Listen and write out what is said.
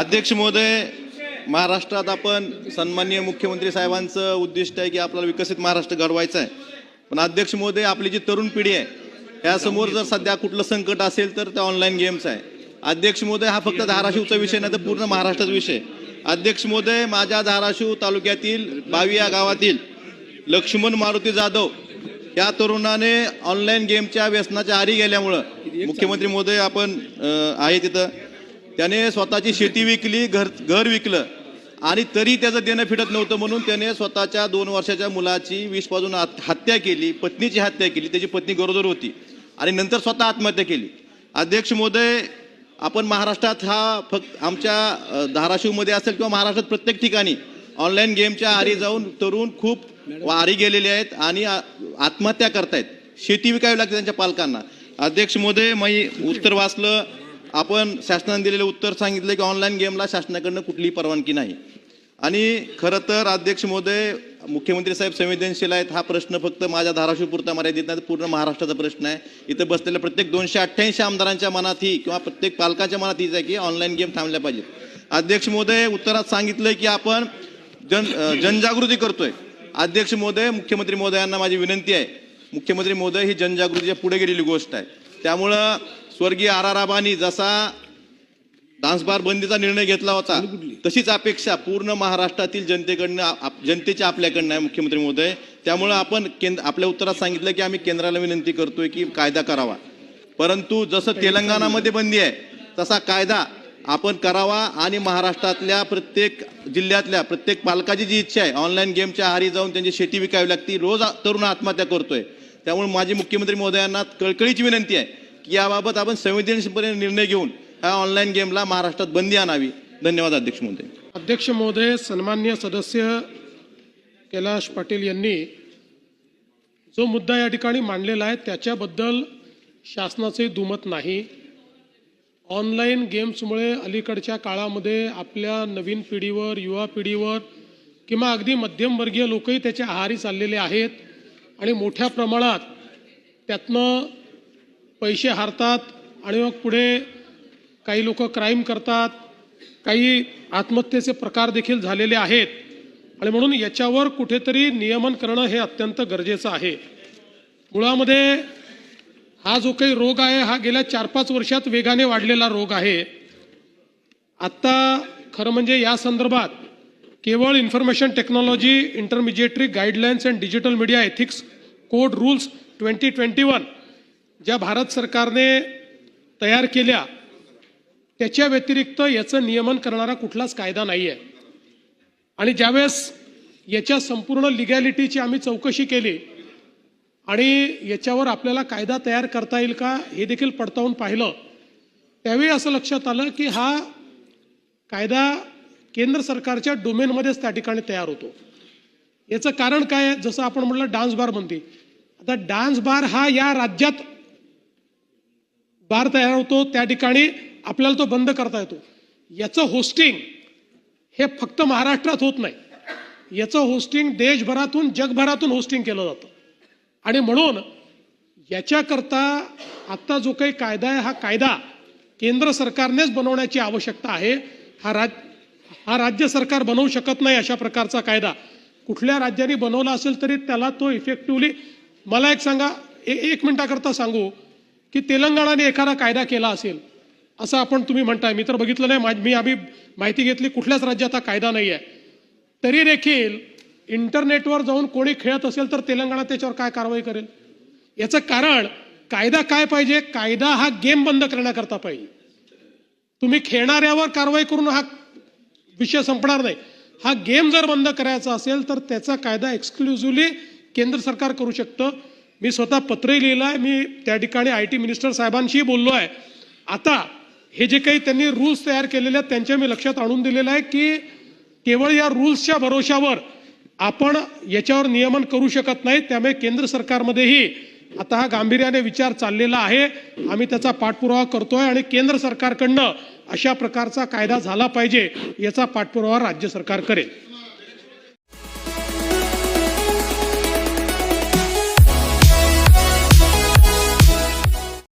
अध्यक्ष महोदय, महाराष्ट्रात आपण सन्माननीय मुख्यमंत्री साहेबांचं उद्दिष्ट आहे की आपल्याला विकसित महाराष्ट्र घडवायचा आहे. पण अध्यक्ष महोदय, आपली जी तरुण पिढी आहे त्यासमोर जर सध्या कुठलं संकट असेल तर ते ऑनलाईन गेम्स आहे. अध्यक्ष महोदय, हा फक्त धाराशिवचा विषय नाही तर पूर्ण महाराष्ट्राचा विषय. अध्यक्ष महोदय, माझ्या धाराशिव तालुक्यातील बावी या गावातील लक्ष्मण मारुती जाधव या तरुणाने ऑनलाईन गेमच्या व्यसनाच्या आहारी गेल्यामुळं मुख्यमंत्री महोदय आपण आहे तिथं, त्याने स्वतःची शेती विकली, घर विकलं आणि तरी त्याचं देणं फिटत नव्हतं म्हणून त्याने स्वतःच्या 2 वर्षाच्या मुलाची विष पाजून हत्या केली, पत्नीची हत्या केली. त्याची पत्नी गरोदर होती आणि नंतर स्वतः आत्महत्या केली. अध्यक्ष महोदय, आपण महाराष्ट्रात हा फक्त आमच्या धाराशिवमध्ये असेल किंवा महाराष्ट्रात प्रत्येक ठिकाणी ऑनलाईन गेमच्या आहारी जाऊन तरुण खूप आहारी गेलेले आहेत आणि आत्महत्या करतायत. शेती विकावी लागते त्यांच्या पालकांना. अध्यक्ष महोदय, मी उत्तर वाचलं, आपण शासनाने दिलेलं उत्तर सांगितलं की ऑनलाईन गेमला शासनाकडनं कुठलीही परवानगी नाही. आणि खरं तर अध्यक्ष महोदय, मुख्यमंत्री साहेब संवेदनशील आहेत. हा प्रश्न फक्त माझ्या धाराशिवपुरता मर्यादित नाही, पूर्ण महाराष्ट्राचा प्रश्न आहे. इथं बसलेल्या प्रत्येक 288 आमदारांच्या मनात ही किंवा प्रत्येक पालकाच्या मनात हीच आहे की ऑनलाईन गेम थांबल्या पाहिजेत. अध्यक्ष महोदय, उत्तरात सांगितलं की आपण जनजागृती करतोय. अध्यक्ष महोदय, मुख्यमंत्री महोदयांना माझी विनंती आहे, मुख्यमंत्री महोदय ही जनजागृतीच्या पुढे गेलेली गोष्ट आहे. त्यामुळं स्वर्गीय R.R. आबांनी जसा डान्स बार बंदीचा निर्णय घेतला होता तशीच अपेक्षा पूर्ण महाराष्ट्रातील जनतेच्या आपल्याकडनं आहे मुख्यमंत्री महोदय. त्यामुळं आपण आपल्या उत्तरात सांगितलं की आम्ही केंद्राला विनंती करतोय की कायदा करावा, परंतु जसं तेलंगणामध्ये बंदी आहे तसा कायदा आपण करावा आणि महाराष्ट्रातल्या प्रत्येक जिल्ह्यातल्या प्रत्येक पालकाची जी इच्छा आहे ऑनलाईन गेमच्या आहारी जाऊन त्यांची शेती विकावी लागती, रोज तरुण आत्महत्या करतोय. त्यामुळे माझी मुख्यमंत्री महोदयांना कळकळीची विनंती आहे की याबाबत आपण संवेदनशीलपणे निर्णय घेऊन ह्या ऑनलाईन गेमला महाराष्ट्रात बंदी आणावी. धन्यवाद अध्यक्ष महोदय. अध्यक्ष महोदय, सन्माननीय सदस्य कैलाश पाटील यांनी जो मुद्दा या ठिकाणी मांडलेला आहे त्याच्याबद्दल शासनाचे दुमत नाही. ऑनलाईन गेम्समुळे अलीकडच्या काळामध्ये आपल्या नवीन पिढीवर, युवा पिढीवर किंवा अगदी मध्यमवर्गीय लोकही त्याच्या आहारी चाललेले आहेत आणि मोठ्या प्रमाणात त्यातनं पैसे हारतात आणि मग पुढे काही लोक क्राईम करतात, काही आत्महत्येचे प्रकार देखील झालेले आहेत आणि म्हणून याच्यावर कुठेतरी नियमन करणं हे अत्यंत गरजेचं आहे. मुळामध्ये हा जो काही रोग आहे हा गेल्या 4-5 वर्षात वेगाने वाढलेला रोग आहे. आत्ता खरं म्हणजे या संदर्भात केवळ information technology intermediary guidelines and digital media ethics code rules 2021 ज्या भारत सरकारने तयार केल्या त्याच्या व्यतिरिक्त याचं नियमन करणारा कुठलाच कायदा नाही आहे. आणि ज्यावेळेस याच्या संपूर्ण लिगॅलिटीची आम्ही चौकशी केली आणि याच्यावर आपल्याला कायदा तयार करता येईल का हे देखील पडताळून पाहिलं, त्यावेळी असं लक्षात आलं की हा कायदा केंद्र सरकारच्या डोमेनमध्येच त्या ठिकाणी तयार होतो. याचं कारण काय आहे? जसं आपण म्हटलं डान्स बार बंदी. आता डान्स बार हा या राज्यात बार तयार होतो, त्या ठिकाणी आपल्याला तो बंद करता येतो. याचं होस्टिंग हे फक्त महाराष्ट्रात होत नाही, याचं होस्टिंग देशभरातून जगभरातून होस्टिंग केलं जातं. आणि म्हणून याच्याकरता आत्ता जो काही कायदा आहे हा कायदा केंद्र सरकारनेच बनवण्याची आवश्यकता आहे. हा राज्य सरकार बनवू शकत नाही. अशा प्रकारचा कायदा कुठल्या राज्याने बनवला असेल तरी त्याला तो इफेक्टिव्हली, मला एक सांगा, 1 मिनिटाकरता सांगू की तेलंगणाने एखादा कायदा केला असेल असं आपण तुम्ही म्हणताय, मी तर बघितलं नाही, मी आम्ही माहिती घेतली कुठल्याच राज्यात हा कायदा नाही आहे. तरी देखील इंटरनेटवर जाऊन कोणी खेळत असेल तर तेलंगणा त्याच्यावर काय कारवाई करेल? याचं कारण कायदा काय पाहिजे? कायदा हा गेम बंद करण्याकरता पाहिजे. तुम्ही खेळणाऱ्यावर कारवाई करून हा विषय संपणार नाही. हा गेम जर बंद करायचा असेल तर त्याचा कायदा एक्सक्लुझिव्हली केंद्र सरकार करू शकतं. मी स्वतः पत्रही लिहिलं आहे, मी त्या ठिकाणी IT मिनिस्टर साहेबांशी बोललो आहे. आता हे जे काही त्यांनी रूल्स तयार केलेले आहेत त्यांच्या मी लक्षात आणून दिलेलं आहे की केवळ या रूल्सच्या भरोशावर आपण याच्यावर नियमन करू शकत नाही. त्यामुळे केंद्र सरकारमध्येही आता हा गांभीर्याने विचार चाललेला आहे. आम्ही त्याचा पाठपुरावा करतोय आणि केंद्र सरकारकडनं अशा प्रकारचा कायदा झाला पाहिजे याचा पाठपुरावा राज्य सरकार करेल.